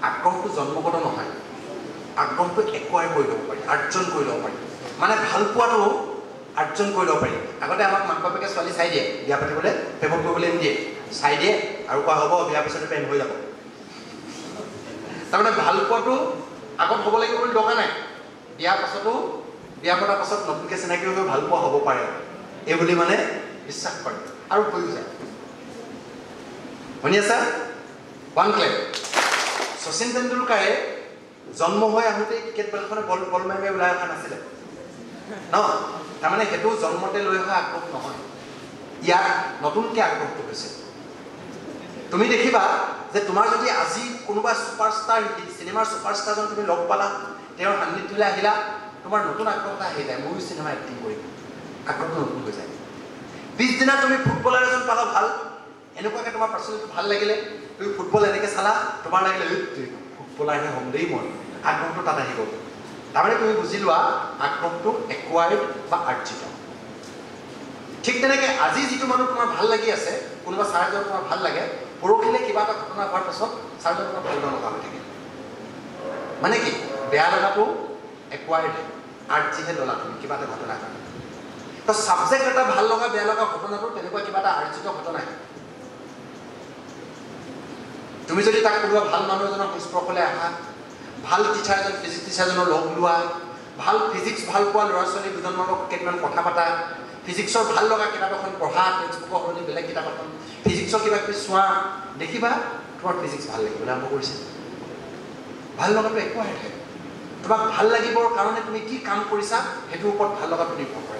আগ্ৰহটো জন্মগত নহয়, আগ্ৰহটো একুৱায়াৰ কৰি ল'ব পাৰি, অৰ্জন কৰি ল'ব পাৰি। মানে ভাল পোৱাটো অৰ্জন কৰি ল'ব পাৰি। আগতে আমাক মাক বাপেকে ছোৱালী চাই দিয়ে, বিয়া পাতিবলৈ প্ৰেমত কৰিবলৈ নিদিয়ে, চাই দিয়ে আৰু কোৱা হ'ব বিয়াৰ পিছতে প্ৰেম হৈ যাব। তাৰমানে ভাল পোৱাটো আগত হ'ব লাগিব বুলি দৰকাৰ নাই, বিয়াৰ পাছতো বিয়া পতাৰ পাছত নতুনকৈ চিনাকি হৈ ভাল পোৱা হ'ব পাৰে এই বুলি মানে বিশ্বাস কৰে আৰু হৈও যায়। শুনি আছা? ওৱান ক্লেপ। শচীন তেণ্ডুলকাৰে জন্ম হৈ আহোঁতে ক্ৰিকেট বলখনে বল মাৰি মাৰি ওলাই অহা নাছিলে ন? তাৰমানে সেইটো জন্মতে লৈ অহা আগ্ৰহ নহয়, ইয়াৰ নতুনকৈ আগ্ৰহটো হৈছে। তুমি দেখিবা যে তোমাৰ যদি আজি কোনোবা ছুপাৰষ্টাৰ, চিনেমাৰ ছুপাৰষ্টাৰজন তুমি লগ পালা, তেওঁৰ সান্নিধ্যলৈ আহিলা, তোমাৰ নতুন আগ্ৰহ এটা আহি যায়, ময়ো চিনেমা এক্টিং কৰিম, আগ্ৰহটো নতুন হৈ যায়। পিছদিনা তুমি ফুটবলাৰ এজন পালা ভাল, এনেকুৱাকৈ তোমাৰ পাৰ্চনেলিটি ভাল লাগিলে, তুমি ফুটবল এনেকৈ চালা, তোমাৰ লাগিলে ফুটবলাৰহে হ'ম দেই মই, আগ্ৰহটো তাত আহি গ'ল। তাৰমানে তুমি বুজি লোৱা আগ্ৰহটো একুৱাৰ্ড বা আৰ্জিত। ঠিক তেনেকৈ আজি যিটো মানুহ তোমাৰ ভাল লাগি আছে, কোনোবা ছাৰজন তোমাৰ ভাল লাগে, পৰহিলে কিবা এটা ঘটনা হোৱাৰ পাছত ছাৰজন তোমাৰ ভাল নলগা হৈ থাকে। মানে কি বেয়া লগাটো একুৱাৰ্ড, আৰ্জিহে ল'লা তুমি কিবা এটা ঘটনা কাৰণে। তো ছাবজেক্ট এটা ভাল লগা বেয়া লগা ঘটনাটো তেনেকুৱা কিবা এটা আৰ্জিত ঘটনাই। তুমি যদি তাক কোনোবা ভাল মানুহ এজনৰ সংস্পৰ্শলৈ আহা, ভাল টিচাৰ এজন, ফিজিক্স টিচাৰজনৰ লগ লোৱা, ভাল ফিজিক্স ভাল পোৱা ল'ৰা ছোৱালী দুজনমানৰ কেইটামান কথা পতা, ফিজিক্সৰ ভাল লগা কিতাপ এখন পঢ়া, টেক্সটবুকৰ সলনি বেলেগ কিতাপ এখন, ফিজিক্সৰ কিবা কিবি চোৱা, দেখিবা তোমাৰ ফিজিক্স ভাল লাগিবলৈ আৰম্ভ কৰিছে। ভাল লগাটো একো আহে, তোমাক ভাল লাগিবৰ কাৰণে তুমি কি কাম কৰিছা সেইটোৰ ওপৰত ভাল লগাটো নিৰ্ভৰ কৰে।